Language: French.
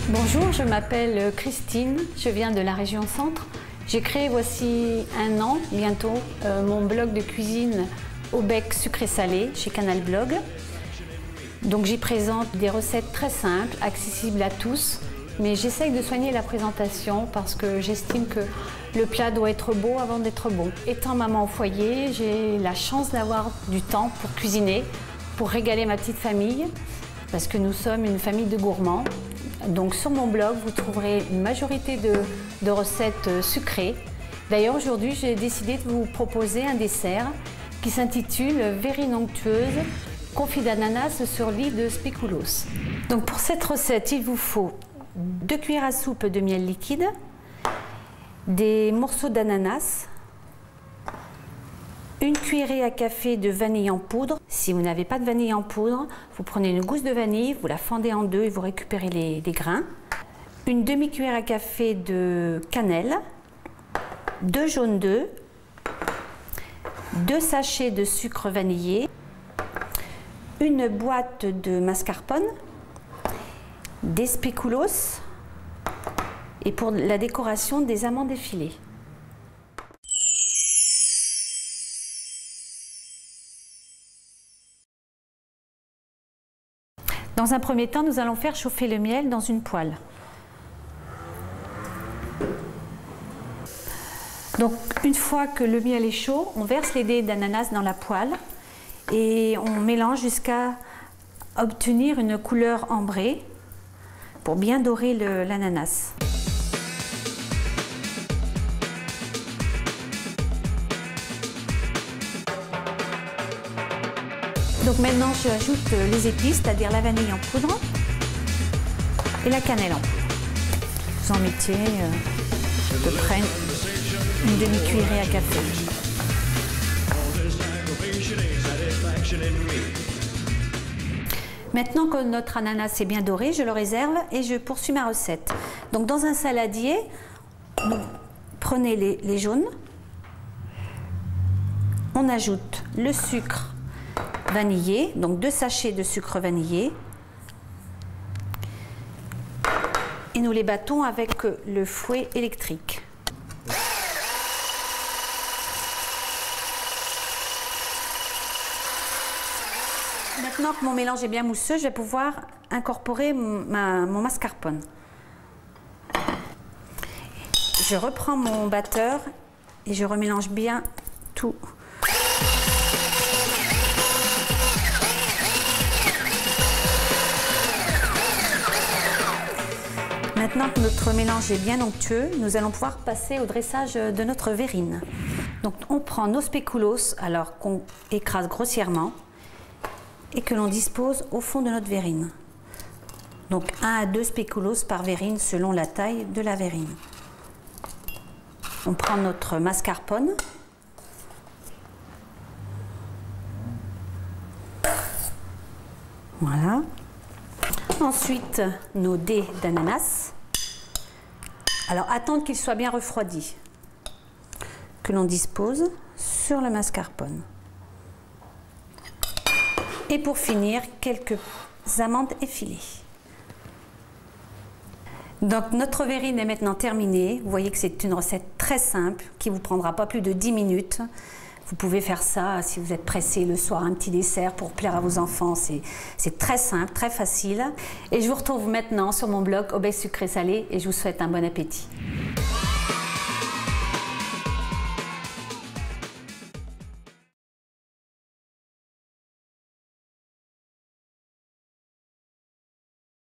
Bonjour, je m'appelle Christine, je viens de la région Centre. J'ai créé voici un an, bientôt, mon blog de cuisine au bec sucré-salé chez Canal Blog. Donc j'y présente des recettes très simples, accessibles à tous, mais j'essaye de soigner la présentation parce que j'estime que le plat doit être beau avant d'être bon. Étant maman au foyer, j'ai la chance d'avoir du temps pour cuisiner, pour régaler ma petite famille, parce que nous sommes une famille de gourmands. Donc sur mon blog, vous trouverez une majorité de recettes sucrées. D'ailleurs, aujourd'hui, j'ai décidé de vous proposer un dessert qui s'intitule Verrine onctueuse, confit d'ananas sur lit de spéculoos. Donc pour cette recette, il vous faut 2 cuillères à soupe de miel liquide, des morceaux d'ananas, une cuillerée à café de vanille en poudre. Si vous n'avez pas de vanille en poudre, vous prenez une gousse de vanille, vous la fendez en deux et vous récupérez les grains. Une demi-cuillère à café de cannelle, 2 jaunes d'œufs, 2 sachets de sucre vanillé, une boîte de mascarpone, des spéculoos et pour la décoration des amandes effilées. Dans un premier temps, nous allons faire chauffer le miel dans une poêle. Donc, une fois que le miel est chaud, on verse les dés d'ananas dans la poêle et on mélange jusqu'à obtenir une couleur ambrée pour bien dorer l'ananas. Donc maintenant, j'ajoute les épices, c'est-à-dire la vanille en poudre et la cannelle en poudre. Vous en mettez à peu près une demi-cuillerée à café. Maintenant que notre ananas est bien doré, je le réserve et je poursuis ma recette. Donc dans un saladier, prenez les jaunes, on ajoute le sucre vanillé, donc 2 sachets de sucre vanillé, et nous les battons avec le fouet électrique. Maintenant que mon mélange est bien mousseux, je vais pouvoir incorporer mon mascarpone. Je reprends mon batteur et je remélange bien tout. Maintenant que notre mélange est bien onctueux, nous allons pouvoir passer au dressage de notre verrine. Donc on prend nos spéculoos, alors qu'on écrase grossièrement et que l'on dispose au fond de notre verrine. Donc 1 à 2 spéculoos par verrine selon la taille de la verrine. On prend notre mascarpone. Voilà. Ensuite, nos dés d'ananas. Alors, attendre qu'ils soient bien refroidis, que l'on dispose sur le mascarpone. Et pour finir, quelques amandes effilées. Donc, notre verrine est maintenant terminée. Vous voyez que c'est une recette très simple qui ne vous prendra pas plus de 10 minutes. Vous pouvez faire ça si vous êtes pressé le soir, un petit dessert pour plaire à vos enfants. C'est très simple, très facile. Et je vous retrouve maintenant sur mon blog au bec sucré salé et je vous souhaite un bon appétit.